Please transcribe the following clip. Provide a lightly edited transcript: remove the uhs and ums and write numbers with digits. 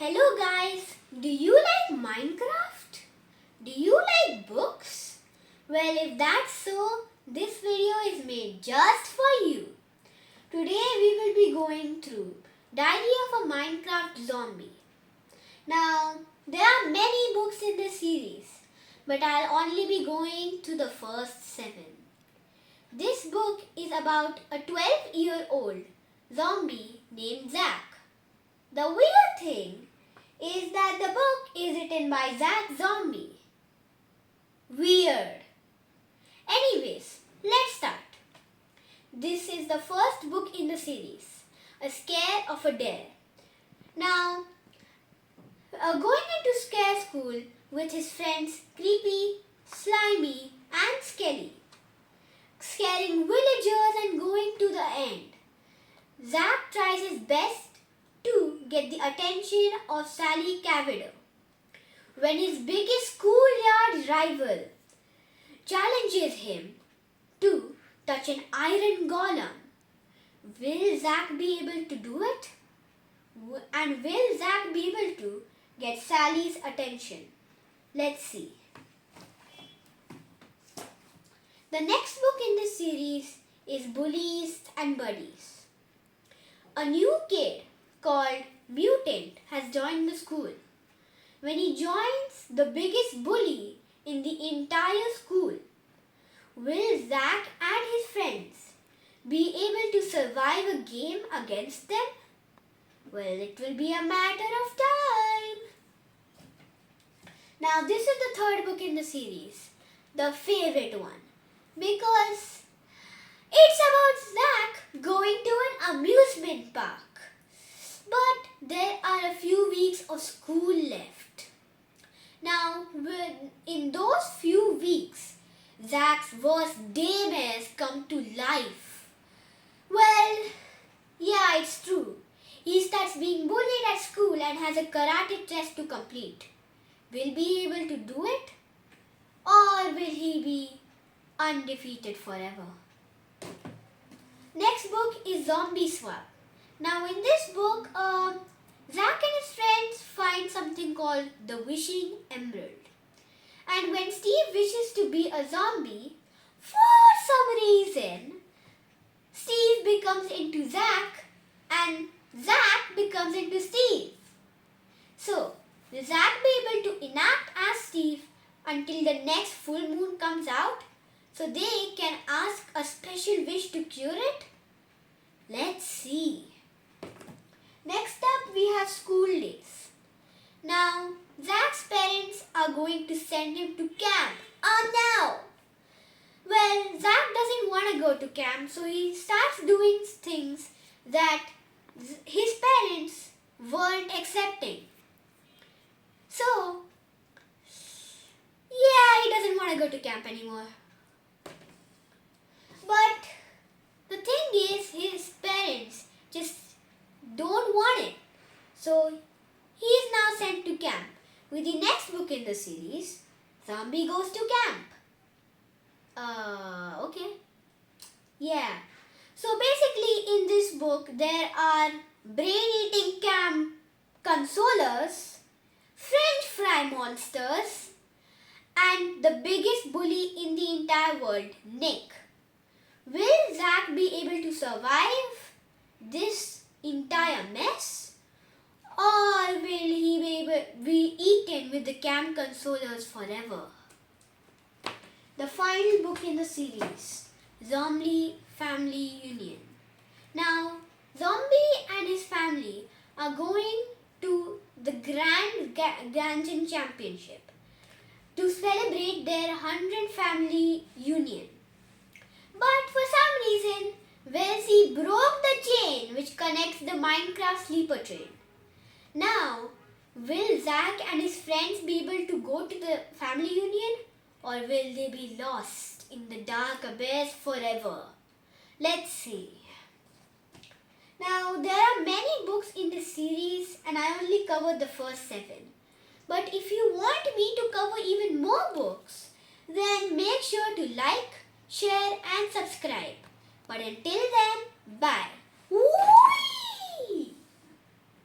Hello guys, do you like Minecraft? Do you like books? Well, if that's so, this video is made just for you. Today we will be going through Diary of a Minecraft Zombie. Now, there are many books in this series, but I'll only be going to the first 7. This book is about a 12-year-old zombie named Zack. The weird thing is that the book is written by Zack Zombie. Weird. Anyways, let's start. This is the first book in the series, A Scare of a Dare. Now, going into scare school with his friends Creepy, Slimy and Skelly, scaring villagers and going to the end. Zack tries his best to get the attention of Sally Cavader. When his biggest schoolyard rival challenges him to touch an iron golem, will Zack be able to do it? And will Zack be able to get Sally's attention? Let's see. The next book in this series is Bullies and Buddies. A new kid called Mutant has joined the school. When he joins the biggest bully in the entire school, will Zack and his friends be able to survive a game against them? Well, it will be a matter of time. Now, this is the third book in the series, the favorite one, because it's about Zack going to an amusement park. But there are a few weeks of school left. Now, in those few weeks, Zack's worst nightmares come to life. Well, yeah, it's true. He starts being bullied at school and has a karate test to complete. Will he be able to do it? Or will he be undefeated forever? Next book is Zombie Swap. Now in this book, Zack and his friends find something called the Wishing Emerald. And when Steve wishes to be a zombie, for some reason, Steve becomes into Zack and Zack becomes into Steve. So, will Zack be able to enact as Steve until the next full moon comes out so they can ask a special wish to cure it? Let's see. Next up, we have school days. Now, Zack's parents are going to send him to camp. Oh no! Well, Zack doesn't want to go to camp, so he starts doing things that his parents weren't accepting. So, yeah, he doesn't want to go to camp anymore. But the thing is, his parents just don't want it. So he is now sent to camp. With the next book in the series, Zombie Goes to Camp. Okay. Yeah. So basically in this book there are brain-eating camp consolers, French fry monsters, and the biggest bully in the entire world, Nick. Will Zack be able to survive this entire mess? Or will he be eaten with the camp consolers forever? The final book in the series, Zombie Family Union. Now, Zombie and his family are going to the Grand Ganjan Championship to celebrate their 100th family union. But for some reason, Wellesley broke the chain which connects the Minecraft sleeper train. Now, will Zack and his friends be able to go to the family union, or will they be lost in the dark abyss forever? Let's see. Now, there are many books in this series and I only covered the first 7. But if you want me to cover even more books, then make sure to like, share and subscribe. But until then, bye. Woo!